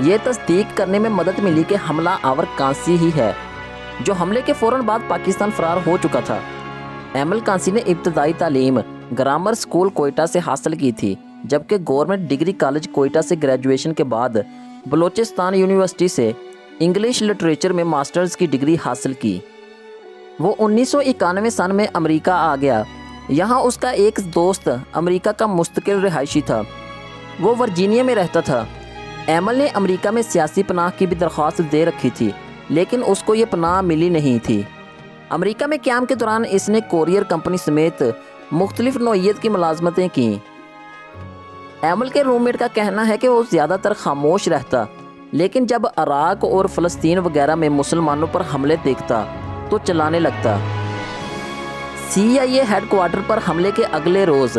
یہ تصدیق کرنے میں مدد ملی کہ حملہ آور کانسی ہی ہے، جو حملے کے فوراً بعد پاکستان فرار ہو چکا تھا۔ ایمل کانسی نے ابتدائی تعلیم گرامر اسکول کوئٹہ سے حاصل کی تھی، جبکہ گورنمنٹ ڈگری کالج کوئٹہ سے گریجویشن کے بعد بلوچستان یونیورسٹی سے انگلش لٹریچر میں ماسٹرز کی ڈگری حاصل کی۔ وہ 1991 سن میں امریکہ آ گیا۔ یہاں اس کا ایک دوست امریکہ کا مستقل رہائشی تھا، وہ ورجینیا میں رہتا تھا۔ ایمل نے امریکہ میں سیاسی پناہ کی بھی درخواست دے رکھی تھی، لیکن اس کو یہ پناہ ملی نہیں تھی۔ امریکہ میں قیام کے دوران اس نے کورئیر کمپنی سمیت مختلف نوعیت کی ملازمتیں کیں۔ ایمل کے روم میٹ کا کہنا ہے کہ وہ زیادہ تر خاموش رہتا، لیکن جب عراق اور فلسطین وغیرہ میں مسلمانوں پر حملے دیکھتا تو چلانے لگتا۔ CIA ہیڈ کوارٹر پر حملے کے اگلے روز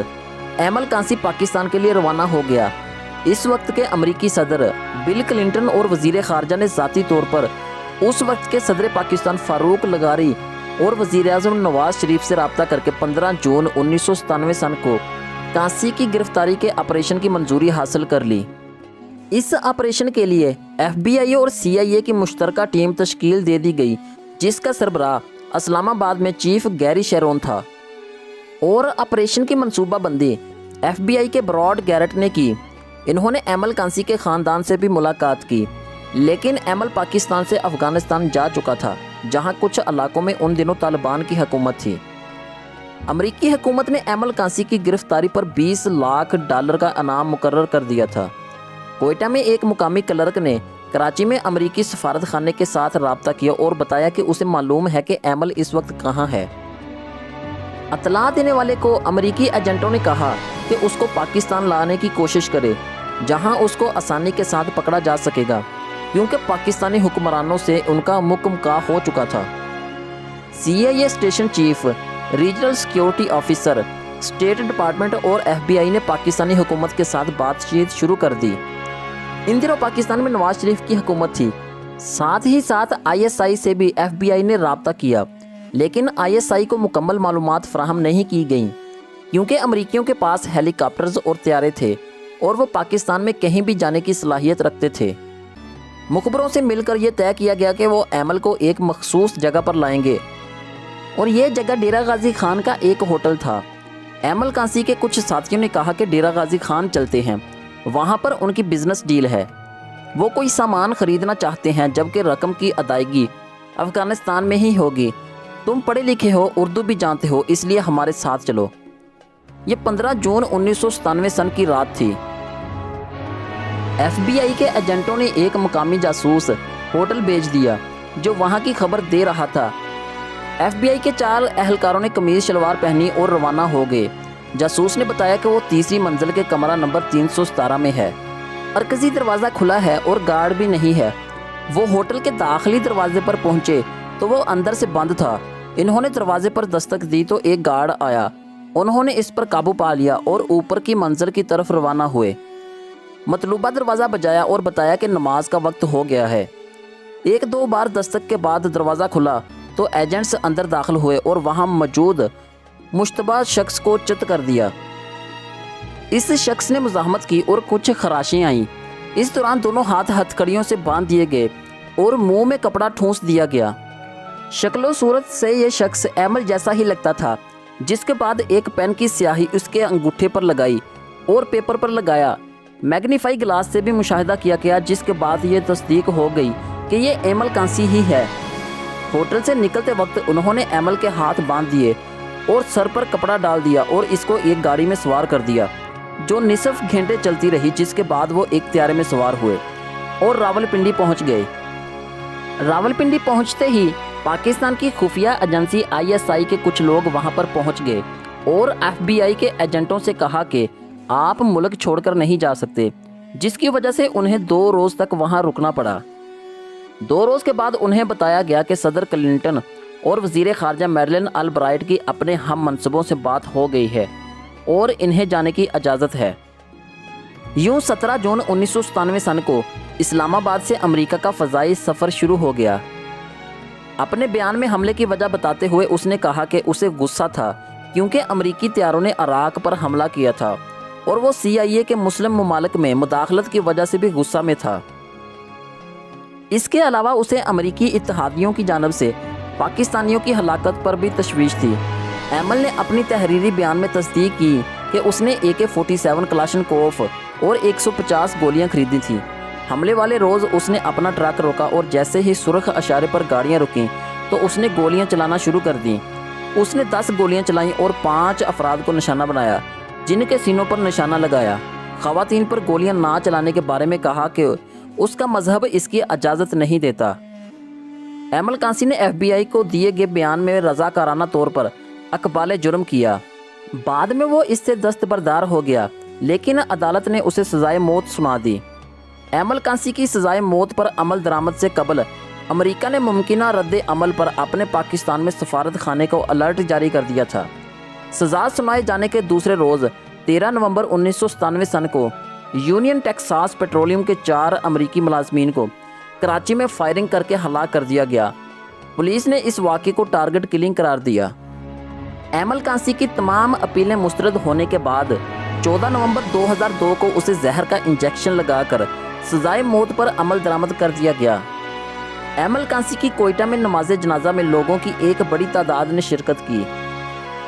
ایمل کانسی پاکستان کے لیے روانہ ہو گیا۔ اس وقت کے امریکی صدر بل کلنٹن اور وزیر خارجہ نے ذاتی طور پر اس وقت کے صدر پاکستان فاروق لغاری اور وزیر اعظم نواز شریف سے رابطہ کر کے 15 جون 1997 سن کو کانسی کی گرفتاری کے آپریشن کی منظوری حاصل کر لی۔ اس آپریشن کے لیے FBI اور CIA کی مشترکہ ٹیم تشکیل دے دی گئی، جس کا سربراہ اسلام آباد میں چیف گیری شیرون تھا، اور آپریشن کی منصوبہ بندی FBI کے براڈ گیرٹ نے کی۔ انہوں نے ایمل کانسی کے خاندان سے بھی ملاقات کی، لیکن ایمل پاکستان سے افغانستان جا چکا تھا، جہاں کچھ علاقوں میں ان دنوں طالبان کی حکومت تھی۔ امریکی حکومت نے ایمل کانسی کی گرفتاری پر $20 لاکھ کا انعام مقرر کر دیا تھا۔ کوئٹہ میں ایک مقامی کلرک نے کراچی میں امریکی سفارت خانے کے ساتھ رابطہ کیا اور بتایا کہ اسے معلوم ہے کہ ایمل اس وقت کہاں ہے۔ اطلاع دینے والے کو امریکی ایجنٹوں نے کہا کہ اس کو پاکستان لانے کی کوشش کرے، جہاں اس کو آسانی کے ساتھ پکڑا جا سکے گا، کیونکہ پاکستانی حکمرانوں سے ان کا مکمکا ہو چکا تھا۔ CIA station chief, regional security officer, state department اور FBI نے پاکستانی حکومت کے ساتھ بات چیت شروع کر دی۔ ان دنوں پاکستان میں نواز شریف کی حکومت تھی، ساتھ ہی ساتھ ISI سے بھی FBI نے رابطہ کیا، لیکن ISI کو مکمل معلومات فراہم نہیں کی گئیں، کیونکہ امریکیوں کے پاس ہیلی کاپٹرز اور طیارے تھے اور وہ پاکستان میں کہیں بھی جانے کی صلاحیت رکھتے تھے۔ مخبروں سے مل کر یہ طے کیا گیا کہ وہ ایمل کو ایک مخصوص جگہ پر لائیں گے، اور یہ جگہ ڈیرہ غازی خان کا ایک ہوٹل تھا۔ ایمل کانسی کے کچھ ساتھیوں نے کہا کہ ڈیرہ غازی خان چلتے ہیں، وہاں پر ان کی بزنس ڈیل ہے، وہ کوئی سامان خریدنا چاہتے ہیں، جبکہ رقم کی ادائیگی افغانستان میں ہی ہوگی۔ تم پڑھے لکھے ہو، اردو بھی جانتے ہو، اس لیے ہمارے ساتھ چلو۔ یہ 15 جون 1997 سن کی رات تھی۔ FBI کے ایجنٹوں نے ایک مقامی جاسوس ہوٹل بھیج دیا جو وہاں کی خبر دے رہا تھا۔ FBI کے 4 اہلکاروں نے قمیض شلوار پہنی اور روانہ ہو گئے۔ جاسوس نے بتایا کہ وہ تیسری منزل کے کمرہ نمبر 317 میں ہے، مرکزی دروازہ کھلا ہے اور گارڈ بھی نہیں ہے۔ وہ ہوٹل کے داخلی دروازے پر پہنچے تو وہ اندر سے بند تھا۔ انہوں نے دروازے پر دستک دی تو ایک گارڈ آیا، انہوں نے اس پر قابو پا لیا اور اوپر کی منزل کی طرف روانہ ہوئے۔ مطلوبہ دروازہ بجایا اور بتایا کہ نماز کا وقت ہو گیا ہے۔ 1-2 بار دستک کے بعد دروازہ کھلا تو ایجنٹس اندر داخل ہوئے اور وہاں موجود مشتبہ شخص کو چت کر دیا۔ اس شخص نے مزاحمت کی اور کچھ خراشیں آئیں۔ اس دوران دونوں ہاتھ ہتھکڑیوں سے باندھ دیے گئے اور منہ میں کپڑا ٹھونس دیا گیا۔ شکل و صورت سے یہ شخص ایمل جیسا ہی لگتا تھا، جس کے بعد ایک پین کی سیاہی اس کے انگوٹھے پر لگائی اور پیپر پر لگایا۔ میگنیفائی گلاس سے بھی مشاہدہ کیا گیا، جس کے بعد یہ تصدیق ہو گئی کہ یہ ایمل کانسی ہی ہے۔ ہوٹل سے نکلتے وقت انہوں نے ایمل کے ہاتھ باندھ دیے اور سر پر کپڑا ڈال دیا اور اس کو ایک گاڑی میں سوار کر دیا جو نصف گھنٹے چلتی رہی، جس کے بعد وہ ایک طیارے میں سوار ہوئے اور راولپنڈی پہنچ گئے۔ راولپنڈی پہنچتے ہی پاکستان کی خفیہ ایجنسی ISI کے کچھ لوگ وہاں پر پہنچ گئے اور FBI کے ایجنٹوں سے کہا کہ آپ ملک چھوڑ کر نہیں جا سکتے، جس کی وجہ سے انہیں 2 روز تک وہاں رکنا پڑا۔ 2 روز کے بعد انہیں بتایا گیا کہ صدر کلنٹن اور وزیر خارجہ میڈلن البرائٹ کی اپنے ہم منصبوں سے بات ہو گئی ہے اور انہیں جانے کی اجازت ہے۔ یوں 17 جون 1997 سن کو اسلام آباد سے امریکہ کا فضائی سفر شروع ہو گیا۔ اپنے بیان میں حملے کی وجہ بتاتے ہوئے اس نے کہا کہ اسے غصہ تھا کیونکہ امریکی طیاروں نے عراق پر حملہ کیا تھا اور وہ CIA کے مسلم ممالک میں مداخلت کی وجہ سے بھی غصہ میں تھا۔ اس کے علاوہ اسے امریکی اتحادیوں کی جانب سے پاکستانیوں کی ہلاکت پر بھی تشویش تھی۔ ایمل نے اپنی تحریری بیان میں تصدیق کی کہ اس نے AK-47 کلاشنکوف اور 150 گولیاں خریدی تھیں۔ حملے والے روز اس نے اپنا ٹرک روکا اور جیسے ہی سرخ اشارے پر گاڑیاں رکیں تو اس نے گولیاں چلانا شروع کر دیں۔ اس نے 10 گولیاں چلائیں اور 5 افراد کو نشانہ بنایا جن کے سینوں پر نشانہ لگایا۔ خواتین پر گولیاں نہ چلانے کے بارے میں کہا کہ اس کا مذہب اس کی اجازت نہیں دیتا۔ ایمل کانسی نے FBI کو دیے گئے بیان میں رضاکارانہ طور پر اقبال جرم کیا۔ بعد میں وہ اس سے دستبردار ہو گیا لیکن عدالت نے اسے سزائے موت سنا دی۔ ایمل کانسی کی سزائے موت پر عمل درآمد سے قبل امریکہ نے ممکنہ رد عمل پر اپنے پاکستان میں سفارت خانے کو الرٹ جاری کر دیا تھا۔ سزا سنائے جانے کے دوسرے روز 13 نومبر 1997 سن کو یونین ٹیکساس پیٹرولیم کے 4 امریکی ملازمین کو کراچی میں فائرنگ کر کے ہلاک کر دیا گیا۔ پولیس نے اس واقعے کو ٹارگٹ کلنگ قرار دیا۔ ایمل کانسی کی تمام اپیلیں مسترد ہونے کے بعد 14 نومبر 2002 کو اسے زہر کا انجیکشن لگا کر سزائے موت پر عمل درآمد کر دیا گیا۔ ایمل کانسی کی کوئٹہ میں نماز جنازہ میں لوگوں کی ایک بڑی تعداد نے شرکت کی۔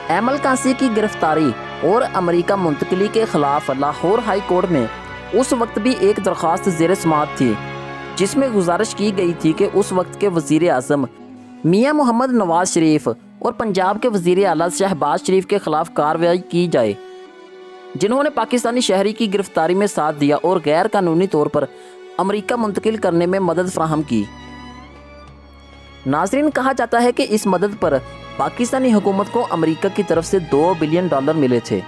ایمل کانسی کی گرفتاری اور امریکہ منتقلی کے خلاف لاہور ہائی کورٹ میں اس وقت بھی ایک درخواست زیر سماعت تھی جس میں گزارش کی گئی تھی کہ اس وقت کے وزیر اعظم میاں محمد نواز شریف اور پنجاب کے وزیر اعلیٰ شہباز شریف کے خلاف کارروائی کی جائے جنہوں نے پاکستانی شہری کی گرفتاری میں ساتھ دیا اور غیر قانونی طور پر امریکہ منتقل کرنے میں مدد فراہم کی۔ ناظرین، کہا جاتا ہے کہ اس مدد پر پاکستانی حکومت کو امریکہ کی طرف سے $2 بلین ملے تھے۔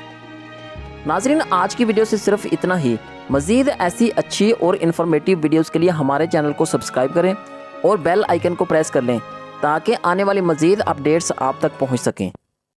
ناظرین، آج کی ویڈیو سے صرف اتنا ہی۔ مزید ایسی اچھی اور انفارمیٹیو ویڈیوز کے لیے ہمارے چینل کو سبسکرائب کریں اور بیل آئیکن کو پریس کر لیں تاکہ آنے والی مزید اپڈیٹس آپ تک پہنچ سکیں۔